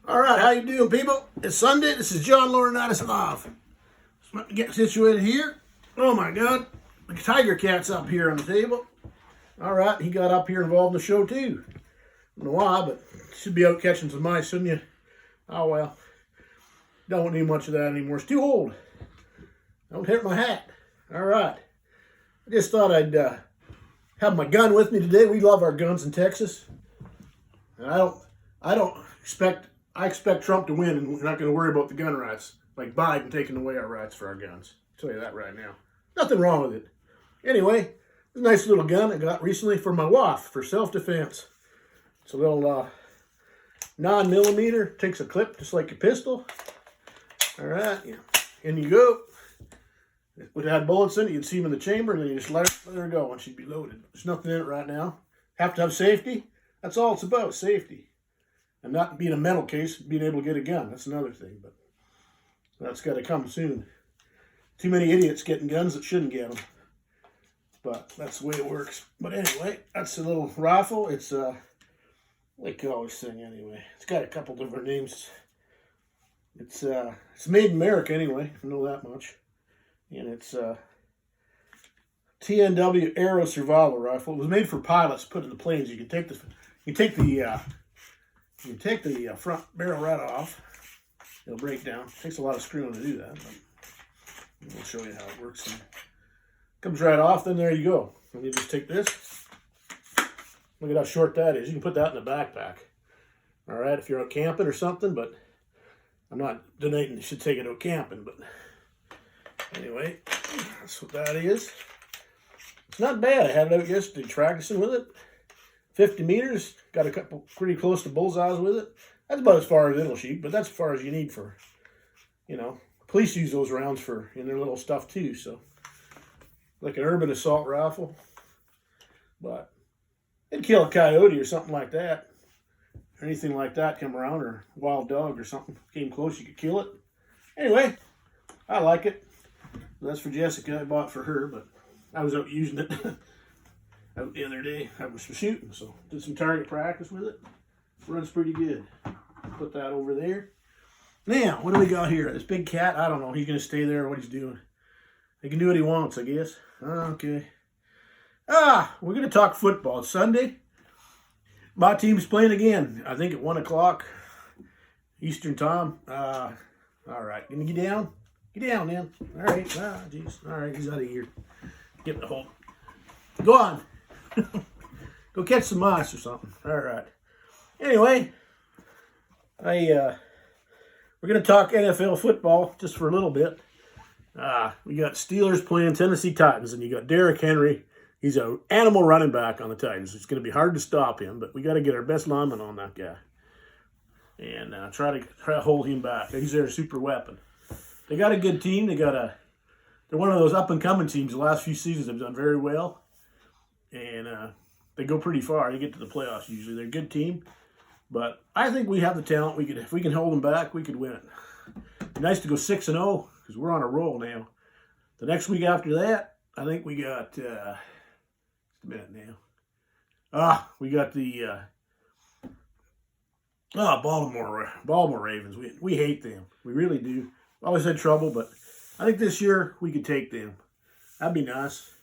All right, how you doing, people? It's Sunday. This is John Laurinaits live. Just get situated here. Oh my God, the tiger cat's up here on the table. All right, he got up here involved in the show too. I don't know why, but should be out catching some mice, shouldn't you? Oh well, don't need much of that anymore. It's too old. Don't hit my hat. All right, I just thought I'd have my gun with me today. We love our guns in Texas, and I expect Trump to win, and we're not going to worry about the gun rights, like Biden taking away our rights for our guns. I'll tell you that right now. Nothing wrong with it. Anyway, it's a nice little gun I got recently for my wife for self-defense. It's a little 9mm, takes a clip just like your pistol. All right, yeah. In you go. If it had bullets in it, you'd see them in the chamber, and then you just let her go, and she'd be loaded. There's nothing in it right now. Have to have safety. That's all it's about, safety. And not being a mental case, being able to get a gun. That's another thing, but that's got to come soon. Too many idiots getting guns that shouldn't get them. But that's the way it works. But anyway, that's a little rifle. It's what do you call this thing anyway? It's got a couple different names. It's made in America anyway. I know that much. And it's TNW Aero Survival Rifle. It was made for pilots, put in the planes. You can take the front barrel right off. It'll break down. It takes a lot of screwing to do that, but we'll show you how it works. And comes right off, then there you go. And you just take this. Look at how short that is. You can put that in the backpack. All right, if you're out camping or something, but I'm not denying you should take it out camping, but anyway, that's what that is. It's not bad. I had it out yesterday practicing with it. 50 meters, got a couple pretty close to bullseyes with it. That's about as far as it'll shoot, but that's as far as you need for, police use those rounds for in their little stuff too. So, like an urban assault rifle, but it'd kill a coyote or something like that, or anything like that come around, or a wild dog or something came close, you could kill it. Anyway, I like it. That's for Jessica. I bought for her, but I was out using it. Out the other day, I was shooting, so did some target practice with it. Runs pretty good. Put that over there. Now, what do we got here? This big cat, I don't know. He's going to stay there, what he's doing. He can do what he wants, I guess. Okay. We're going to talk football. It's Sunday. My team's playing again. I think at 1 o'clock Eastern time. All right. Can you get down? Get down, man. All right. Jeez. All right, he's out of here. Get the hole. Go on. Go catch some mice or something. All right. Anyway, we're going to talk NFL football just for a little bit. We got Steelers playing Tennessee Titans, and you got Derrick Henry. He's an animal running back on the Titans. It's going to be hard to stop him, but we got to get our best lineman on that guy and try to hold him back. He's their super weapon. They got a good team. They're one of those up and coming teams. The last few seasons have done very well. And they go pretty far. They get to the playoffs usually. They're a good team. But I think we have the talent. If we can hold them back, we could win it. It'd be nice to go 6-0 because we're on a roll now. The next week after that, I think we got just a minute now. We got the Baltimore Ravens. We hate them. We really do. Always had trouble, but I think this year we could take them. That'd be nice.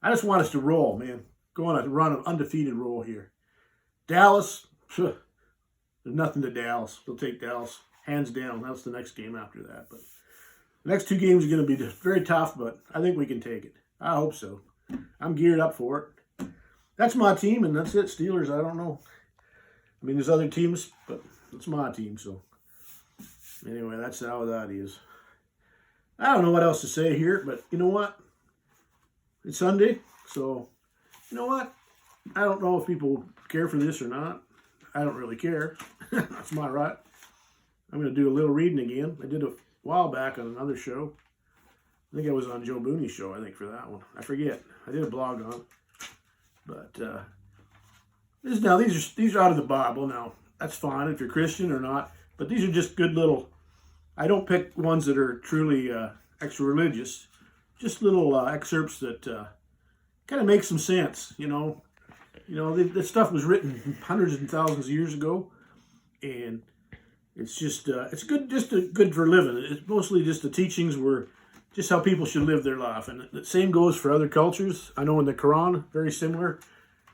I just want us to roll, man. Go on a run of undefeated roll here. Dallas, there's nothing to Dallas. They'll take Dallas hands down. That's the next game after that. But the next two games are going to be very tough, but I think we can take it. I hope so. I'm geared up for it. That's my team, and that's it. Steelers, I don't know. I mean, there's other teams, but it's my team. So anyway, that's how that is. I don't know what else to say here, but you know what? It's Sunday, so you know what? I don't know if people care for this or not. I don't really care. That's my right. I'm going to do a little reading again. I did a while back on another show. I think I was on Joe Booney's show, I think, for that one. I forget. I did a blog on it. But these are out of the Bible. Now, that's fine if you're Christian or not. But these are just good little... I don't pick ones that are truly extra religious. Just little excerpts that kind of make some sense, this stuff was written hundreds and thousands of years ago, and It's just it's good, just good for living. It's mostly just the teachings were just how people should live their life, and the same goes for other cultures. I know in the Quran, very similar.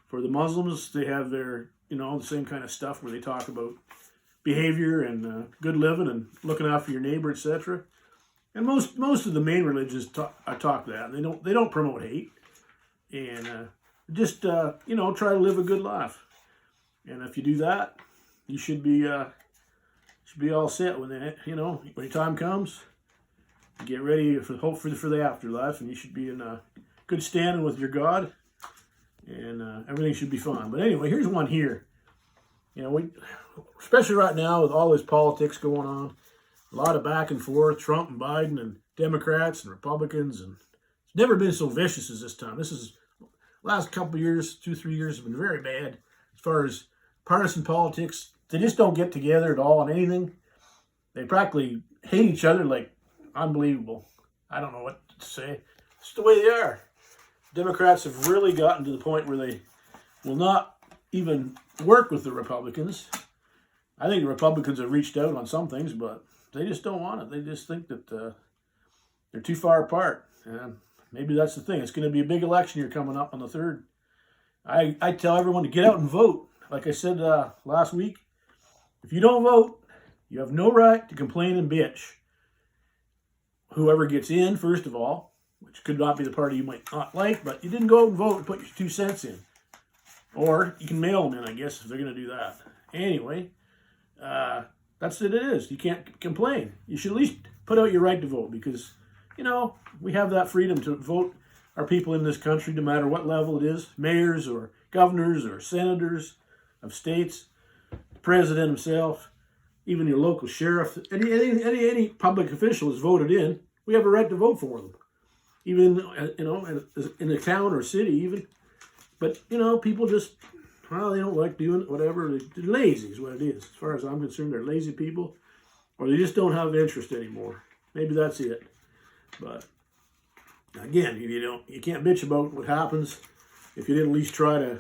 For the Muslims, they have their the same kind of stuff where they talk about behavior and good living and looking after your neighbor, etc. And most of the main religions talk that, and they don't promote hate, and just try to live a good life. And if you do that, you should be all set when when your time comes. Get ready for the afterlife, and you should be in good standing with your God, and everything should be fine. But anyway, here's one here. Especially right now with all this politics going on, a lot of back and forth, Trump and Biden and Democrats and Republicans, and it's never been so vicious as this time. This is last couple of years, 2-3 years have been very bad as far as partisan politics. They just don't get together at all on anything. They practically hate each other like unbelievable. I don't know what to say. It's the way they are. Democrats have really gotten to the point where they will not even work with the Republicans. I think the Republicans have reached out on some things, but they just don't want it. They just think that they're too far apart. And maybe that's the thing. It's going to be a big election here coming up on the 3rd. I tell everyone to get out and vote. Like I said last week, if you don't vote, you have no right to complain and bitch. Whoever gets in, first of all, which could not be the party you might not like, but you didn't go out and vote and put your 2 cents in. Or you can mail them in, I guess, if they're going to do that. Anyway, that's what it is. You can't complain. You should at least put out your right to vote because, we have that freedom to vote our people in this country no matter what level it is, mayors or governors or senators of states, the president himself, even your local sheriff, any public official is voted in. We have a right to vote for them, even in a town or city, even. But people just they don't like doing it. Whatever, they're lazy is what it is. As far as I'm concerned, they're lazy people, or they just don't have interest anymore. Maybe that's it. But again, you can't bitch about what happens if you didn't at least try to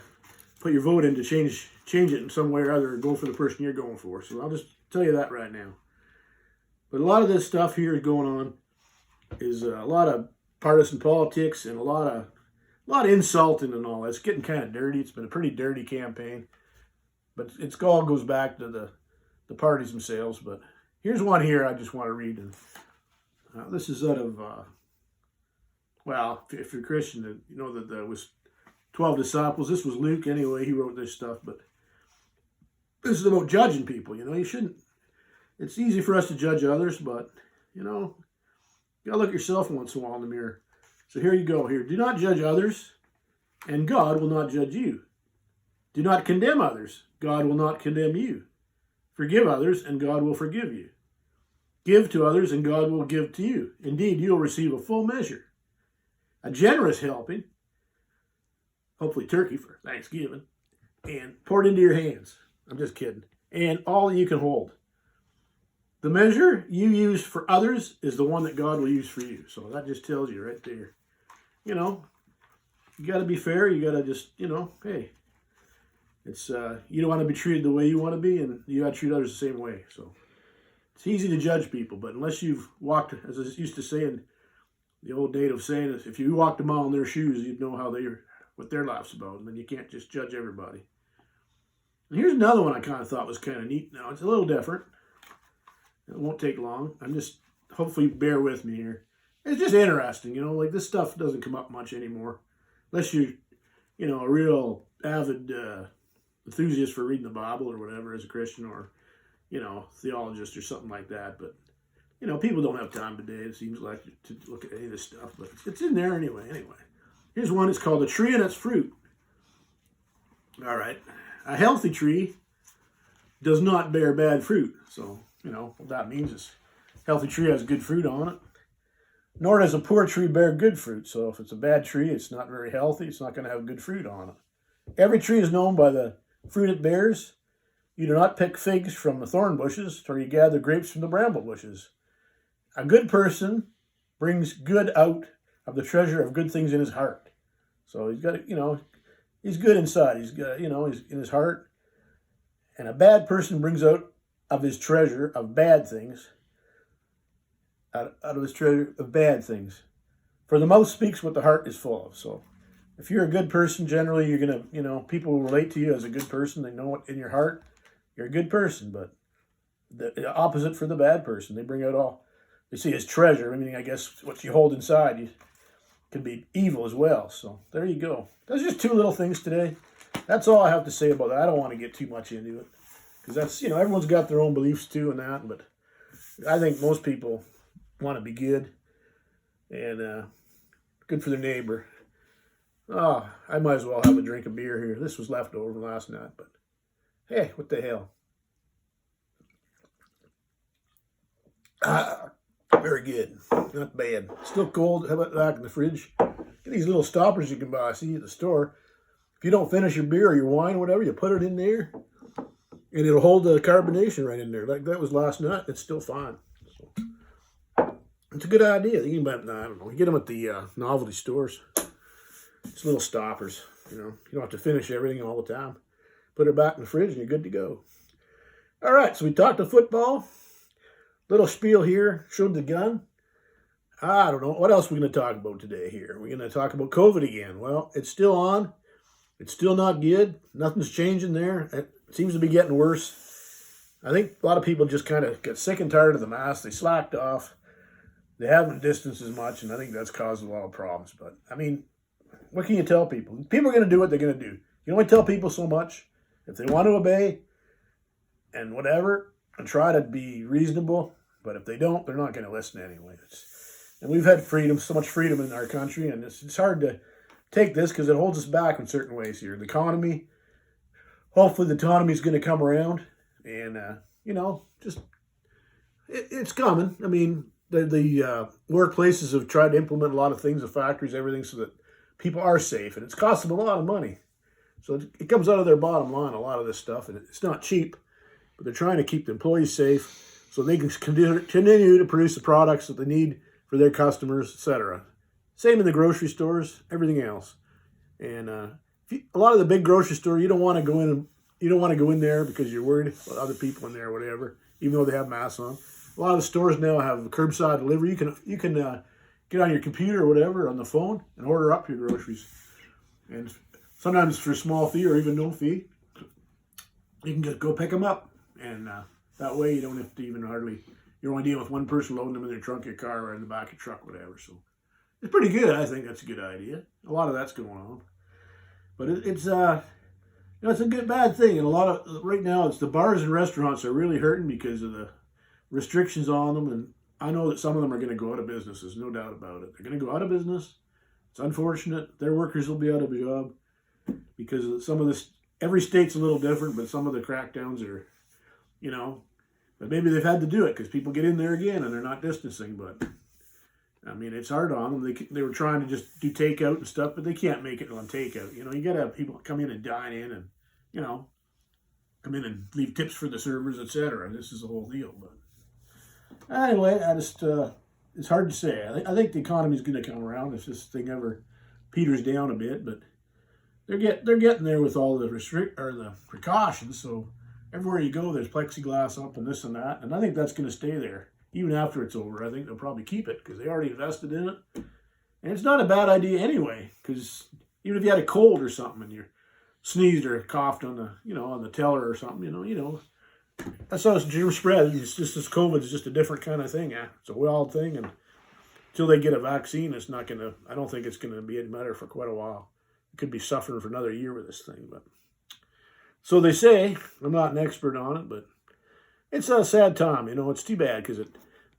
put your vote in to change it in some way or other, or go for the person you're going for. So I'll just tell you that right now. But a lot of this stuff here is going on is a lot of partisan politics and a lot of insulting and all that. It's getting kind of dirty. It's been a pretty dirty campaign. But it all goes back to the parties themselves. But here's one here I just want to read. And this is out of, if you're Christian, you know that there was 12 disciples. This was Luke anyway. He wrote this stuff. But this is about judging people. You shouldn't. It's easy for us to judge others, but, you got to look at yourself once in a while in the mirror. So here you go. Here, do not judge others, and God will not judge you. Do not condemn others. God will not condemn you. Forgive others, and God will forgive you. Give to others, and God will give to you. Indeed, you will receive a full measure. A generous helping, hopefully turkey for Thanksgiving, and poured into your hands. I'm just kidding. And all you can hold. The measure you use for others is the one that God will use for you. So that just tells you right there. You got to be fair. You got to just, hey, it's you don't want to be treated the way you want to be, and you got to treat others the same way. So it's easy to judge people, but unless you've walked, as I used to say in the old native saying, if you walked a mile in their shoes, you'd know what their life's about, and then you can't just judge everybody. And here's another one I kind of thought was kind of neat. Now it's a little different. It won't take long. Hopefully bear with me here. It's just interesting, like this stuff doesn't come up much anymore. Unless you're, a real avid enthusiast for reading the Bible or whatever as a Christian or, theologist or something like that. But, people don't have time today, it seems like, to look at any of this stuff. But it's in there anyway. Here's one. It's called A Tree and Its Fruit. All right. A healthy tree does not bear bad fruit. So, what that means is a healthy tree has good fruit on it. Nor does a poor tree bear good fruit. So if it's a bad tree, it's not very healthy. It's not going to have good fruit on it. Every tree is known by the fruit it bears. You do not pick figs from the thorn bushes, or you gather grapes from the bramble bushes. A good person brings good out of the treasure of good things in his heart. So he's got, he's good inside. He's got, he's in his heart. And a bad person brings out of his treasure of bad things. Out of his treasure of bad things. For the mouth speaks what the heart is full of. So if you're a good person, generally you're going to, people will relate to you as a good person. They know what in your heart, you're a good person. But the opposite for the bad person. They bring out all, they see his treasure. I mean, I guess what you hold inside can be evil as well. So there you go. Those are just 2 little things today. That's all I have to say about that. I don't want to get too much into it. Because that's, everyone's got their own beliefs too and that. But I think most people want to be good and good for their neighbor. Oh, I might as well have a drink of beer here. This was left over from last night, but hey, what the hell? Very good. Not bad. Still cold. How about that in the fridge? Get these little stoppers you can buy, see, at the store. If you don't finish your beer or your wine or whatever, you put it in there, and it'll hold the carbonation right in there. Like that was last night. It's still fine. So, it's a good idea. You can buy, I don't know. You get them at the novelty stores. It's little stoppers. You don't have to finish everything all the time. Put it back in the fridge and you're good to go. All right, so we talked to football. Little spiel here. Showed the gun. I don't know. What else are we going to talk about today here? We're going to talk about COVID again. Well, it's still on. It's still not good. Nothing's changing there. It seems to be getting worse. I think a lot of people just kind of got sick and tired of the mask. They slacked off. They haven't distanced as much, and I think that's caused a lot of problems. But, I mean, what can you tell people? People are going to do what they're going to do. You only tell people so much. If they want to obey and whatever, and try to be reasonable, but if they don't, they're not going to listen anyway. And we've had freedom, so much freedom in our country, and it's hard to take this because it holds us back in certain ways here. The economy, hopefully the economy is going to come around, and, it's coming. I mean, the workplaces have tried to implement a lot of things, the factories, everything, so that people are safe, and it's cost them a lot of money. So it comes out of their bottom line, a lot of this stuff, and it's not cheap, but they're trying to keep the employees safe so they can continue to produce the products that they need for their customers, etc. Same in the grocery stores, everything else. And a lot of the big grocery stores, you don't want to go in. You don't want to go in there because you're worried about other people in there or whatever, even though they have masks on. A lot of the stores now have curbside delivery. You can get on your computer or whatever on the phone and order up your groceries. And sometimes for a small fee or even no fee, you can just go pick them up. And that way you don't have to you're only dealing with one person loading them in their trunk of your car or in the back of your truck, whatever. So it's pretty good. I think that's a good idea. A lot of that's going on. But it's a bad thing. And right now, it's the bars and restaurants are really hurting because of the restrictions on them. And I know that some of them are going to go out of business. There's no doubt about it. They're going to go out of business. It's unfortunate. Their workers will be out of a job because of some of this. Every state's a little different, but some of the crackdowns are, but maybe they've had to do it because people get in there again and they're not distancing. But I mean, it's hard on them. They were trying to just do takeout and stuff, but they can't make it on takeout. You got to have people come in and dine in and, come in and leave tips for the servers, etc. This is the whole deal. But anyway, it's hard to say. I think the economy's going to come around if this thing ever peters down a bit, but they're getting there with all the precautions. So everywhere you go, there's plexiglass up and this and that, and I think that's going to stay there even after it's over. I think they'll probably keep it because they already invested in it, and it's not a bad idea anyway. Because even if you had a cold or something and you sneezed or coughed on the teller or something, that's how it's spread. It's just this COVID is just a different kind of thing. It's a wild thing, and until they get a vaccine, it's not gonna. I don't think it's gonna be any better for quite a while. It could be suffering for another year with this thing, but so they say. I'm not an expert on it, but it's a sad time. It's too bad because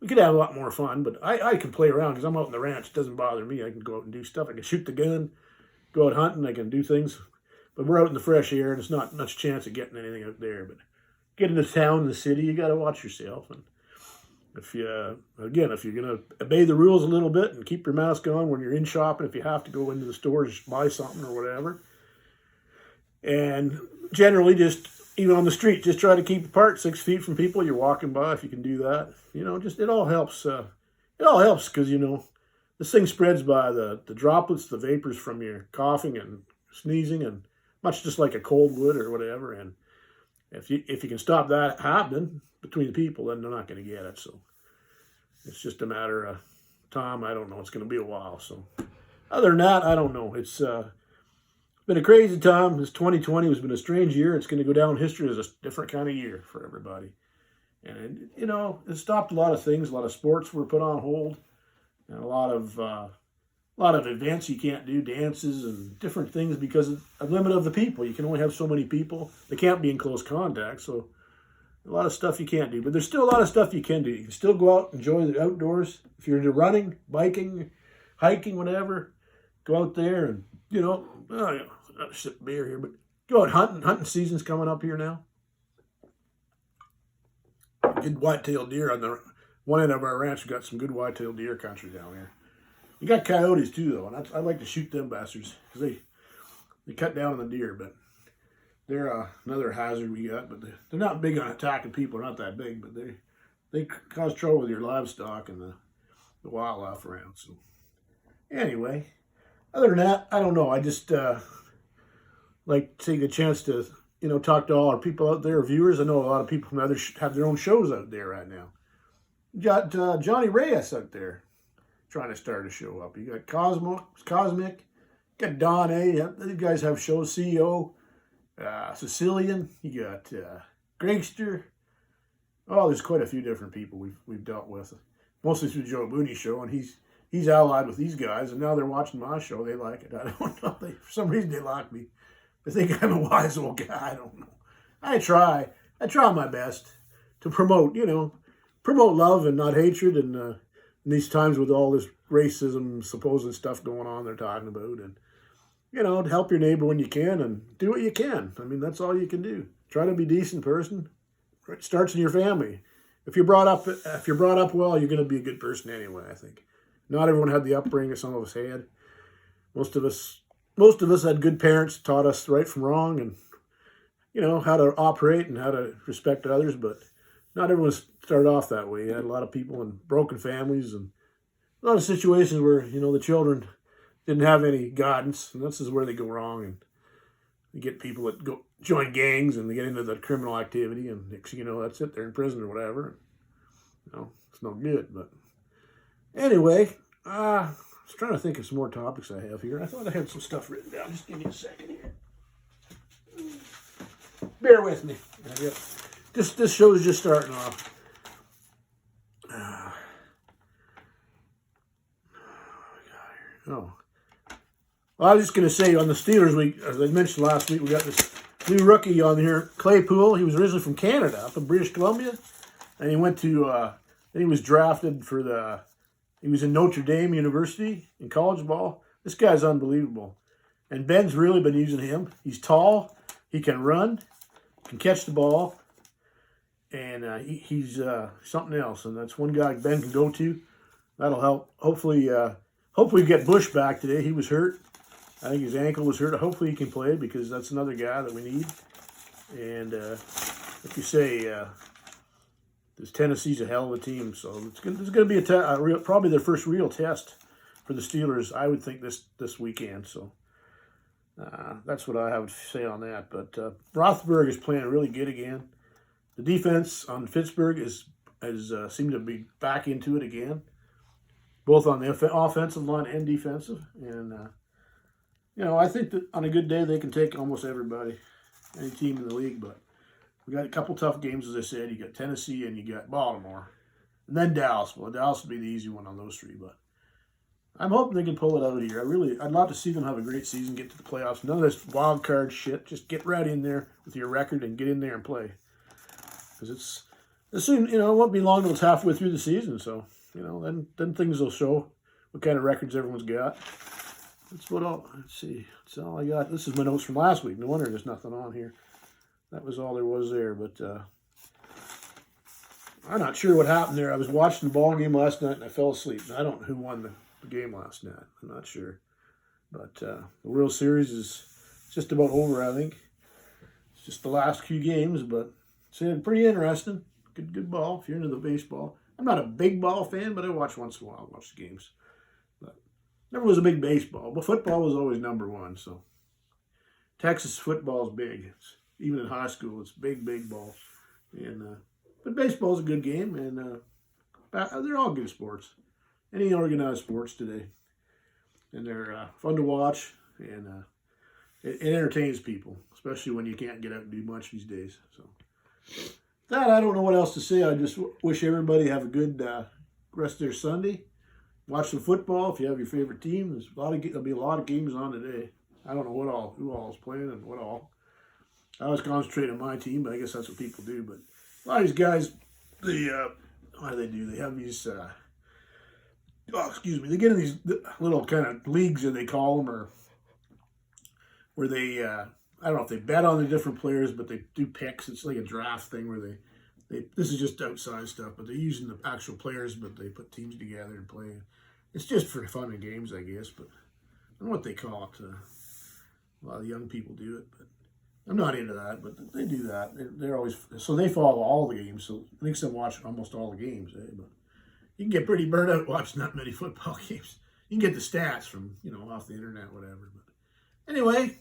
we could have a lot more fun, but I can play around because I'm out in the ranch. It doesn't bother me. I can go out and do stuff. I can shoot the gun, go out hunting. I can do things, but we're out in the fresh air, and it's not much chance of getting anything out there. But get into town, the city, you got to watch yourself. And if you're going to obey the rules a little bit and keep your mask on when you're in shopping, if you have to go into the stores, buy something or whatever. And generally just, even on the street, just try to keep apart 6 feet from people you're walking by if you can do that. It all helps. It all helps because, this thing spreads by the droplets, the vapors from your coughing and sneezing, and much just like a cold would or whatever. And If you can stop that happening between the people, then they're not going to get it. So it's just a matter of time. I don't know. It's going to be a while. So other than that, I don't know. It's been a crazy time. This 2020 has been a strange year. It's going to go down in history as a different kind of year for everybody. And, it stopped a lot of things. A lot of sports were put on hold. And a lot of events you can't do, dances and different things because of a limit of the people. You can only have so many people. They can't be in close contact. So a lot of stuff you can't do. But there's still a lot of stuff you can do. You can still go out, enjoy the outdoors. If you're into running, biking, hiking, whatever, go out there and, not a sip of beer here, but go out hunting. Hunting season's coming up here now. Good white-tailed deer on the one end of our ranch. We've got some good white-tailed deer country down here. You got coyotes too, though, and I like to shoot them bastards because they cut down on the deer, but they're another hazard we got. But they're not big on attacking people. They're not that big, but they cause trouble with your livestock and the wildlife around. So anyway, other than that, I don't know. I just like to take a chance to talk to all our people out there, viewers. I know a lot of people from have their own shows out there right now. You got Johnny Reyes out there trying to start a show up. You got Cosmic, you got Don A. These guys have shows. CEO, Sicilian. You got Gregster. Oh, there's quite a few different people we've dealt with, mostly through Joe Booney's show, and he's allied with these guys, and now they're watching my show. They like it. I don't know. For some reason, they like me. They think I'm a wise old guy. I don't know. I try my best to promote love and not hatred, and in these times with all this racism, supposed stuff going on they're talking about, and to help your neighbor when you can and do what you can. I mean, that's all you can do. Try to be a decent person. It starts in your family. If you're brought up well, you're going to be a good person anyway, I think. Not everyone had the upbringing some of us had. Most of us had good parents, taught us right from wrong, and how to operate and how to respect others. But not everyone started off that way. You had a lot of people in broken families and a lot of situations where the children didn't have any guidance, and this is where they go wrong. And you get people that go join gangs and they get into the criminal activity, and next thing you know, that's it. They're in prison or whatever. It's no good. But anyway, I was trying to think of some more topics I have here. I thought I had some stuff written down. Just give me a second here. Bear with me. This show is just starting off. Well, I was just going to say on the Steelers week, as I mentioned last week, we got this new rookie on here, Claypool. He was originally from Canada, up in British Columbia, and he went to. He was drafted he was in Notre Dame University in college ball. This guy's unbelievable. And Ben's really been using him. He's tall. He can run. Can catch the ball. And he's something else. And that's one guy Ben can go to. That'll help. Hopefully we get Bush back today. He was hurt. I think his ankle was hurt. Hopefully he can play because that's another guy that we need. And like you say, this Tennessee's a hell of a team, so it's going to be probably their first real test for the Steelers, I would think, this weekend. So that's what I have to say on that. But Roethlisberger is playing really good again. The defense on Pittsburgh has seemed to be back into it again, both on the offensive line and defensive. And I think that on a good day they can take almost everybody, any team in the league, but. We got a couple tough games, as I said. You got Tennessee and you got Baltimore. And then Dallas. Well, Dallas would be the easy one on those three. But I'm hoping they can pull it out here. I'd love to see them have a great season, get to the playoffs. None of this wild card shit. Just get right in there with your record and get in there and play. Because it won't be long until it's halfway through the season. So, then things will show what kind of records everyone's got. Let's see. That's all I got. This is my notes from last week. No wonder there's nothing on here. That was all there was there, but I'm not sure what happened there. I was watching the ball game last night and I fell asleep. I don't know who won the game last night. I'm not sure. But the World Series is just about over, I think. It's just the last few games, but it's pretty interesting. Good ball if you're into the baseball. I'm not a big ball fan, but I watch once in a while. I watch the games. But never was a big baseball. But football was always number one, so Texas football is big. Even in high school, it's big, big ball. And but baseball's a good game, and they're all good sports. Any organized sports today, and they're fun to watch, and it entertains people, especially when you can't get out and do much these days. So that, I don't know what else to say. I just wish everybody have a good rest of their Sunday. Watch some football if you have your favorite team. There'll be a lot of games on today. I don't know who all is playing and what all. I always concentrate on my team, but I guess that's what people do. But a lot of these guys, what do they do? They have these, they get in these little kind of leagues, that they call them, or where they, I don't know if they bet on the different players, but they do picks. It's like a draft thing where this is just outside stuff, but they're using the actual players, but they put teams together and play. It's just for fun and games, I guess, but I don't know what they call it. A lot of young people do it, but I'm not into that, but they do that. They're always, so they follow all the games, so it makes them watch almost all the games. But you can get pretty burned out watching that many football games. You can get the stats from, off the internet, whatever. But anyway,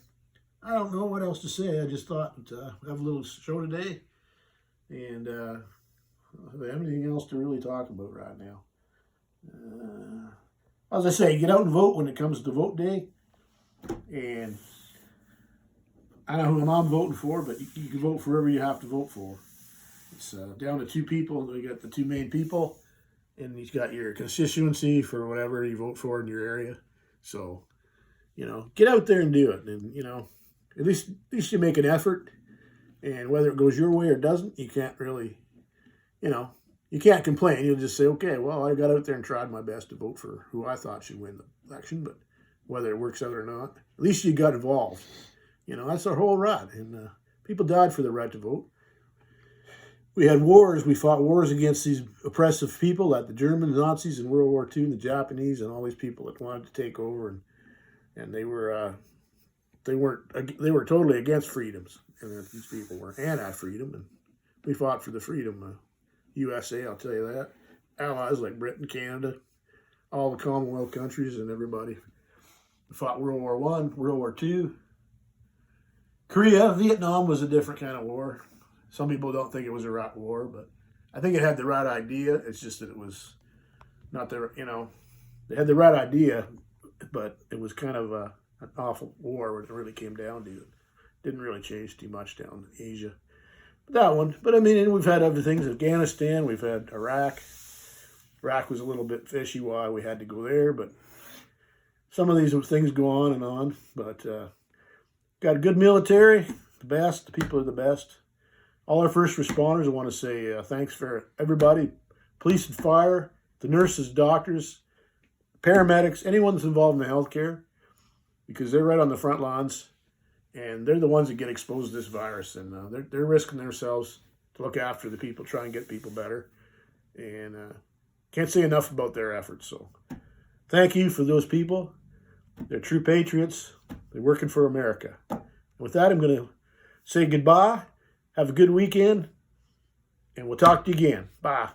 I don't know what else to say. I just thought have a little show today, and I don't have anything else to really talk about right now. As I say, get out and vote when it comes to vote day, and I don't know who I'm voting for, but you can vote for whoever you have to vote for. It's down to 2 people. We got the 2 main people, and you've got your constituency for whatever you vote for in your area. So, get out there and do it. And, at least you make an effort. And whether it goes your way or doesn't, you can't really, you can't complain. You'll just say, okay, well, I got out there and tried my best to vote for who I thought should win the election. But whether it works out or not, at least you got involved. That's our whole right. And people died for the right to vote. We had wars. We fought wars against these oppressive people, like the Germans, Nazis in World War II, and the Japanese, and all these people that wanted to take over. And they were totally against freedoms. And these people were anti-freedom. And we fought for the freedom. USA, I'll tell you that. Allies like Britain, Canada, all the Commonwealth countries, and everybody fought World War I, World War II. Korea, Vietnam was a different kind of war. Some people don't think it was a right war, but I think it had the right idea. It's just that it was not they had the right idea, but it was kind of an awful war when it really came down to it. Didn't really change too much down in Asia. That one. But I mean, we've had other things. Afghanistan, we've had Iraq. Iraq was a little bit fishy why we had to go there, but some of these things go on and on. But got a good military, the best. The people are the best. All our first responders, I want to say thanks for everybody. Police and fire, the nurses, doctors, paramedics, anyone that's involved in the healthcare, because they're right on the front lines, and they're the ones that get exposed to this virus, and they're risking themselves to look after the people, try and get people better, and can't say enough about their efforts. So thank you for those people. They're true patriots. They're working for America. And with that, I'm going to say goodbye. Have a good weekend, and we'll talk to you again. Bye.